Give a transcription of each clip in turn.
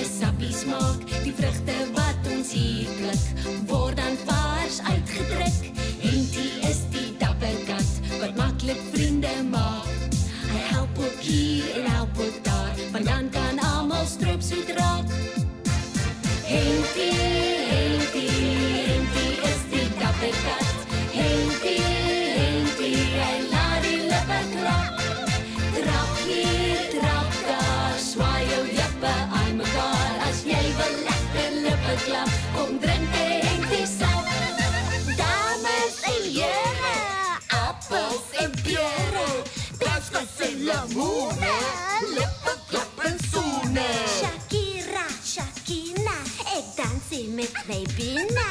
sappies maak. Die vrugte wat ons hier pluk, word dan vars uitgedruk. Hentie is die dapper kat, wat maklik vriende maak. Hy help ook hier en help ook daar, want dan kan almal stroopsoet raak. Hentie, Hentie, Hentie is die dapper kat. Hentie, Hentie, hy laat die lippe klap. Trap hier, trap daar, swaai jou lippe aan mekaar. As jy wil lekker lippe klap, kom drink 'n Hentie sap. Dames en here, appels en pere, plaskas en lemoene, lippe klap en soene. Shakira, Shakina, ek dans hier met my Bina.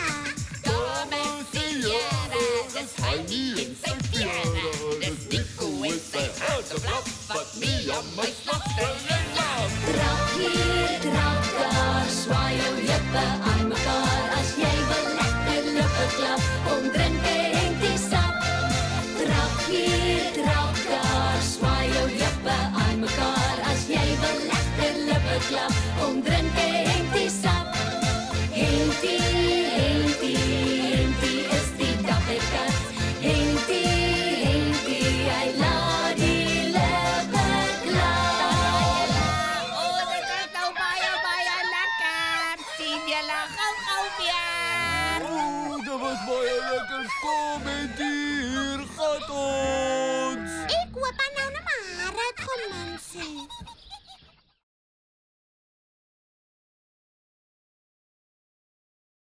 Dames en here, dis Heidi en sy pere, dis Nico en sy houteblad, wat nie aan my slagstelle laat. Trap hier, trap daar, swaai jou lippe aan mekaar. As jy wil lekker lippe klap, kom drink 'n Hentie sap. Trap hier, trap daar, swaai jou lippe aan mekaar. As jy wil lekker lippe klap, kom drink 'n Hentie sap. Hentie, Hentie, Hentie is die dapper kat. Hentie, Hentie, hy laat die lippe klap. Dit is nou baie lekker. Sien julle gou weer. Dit was baie lekker. Kom en hier gaan ons. Ek hoop aan nou na maar het gemense.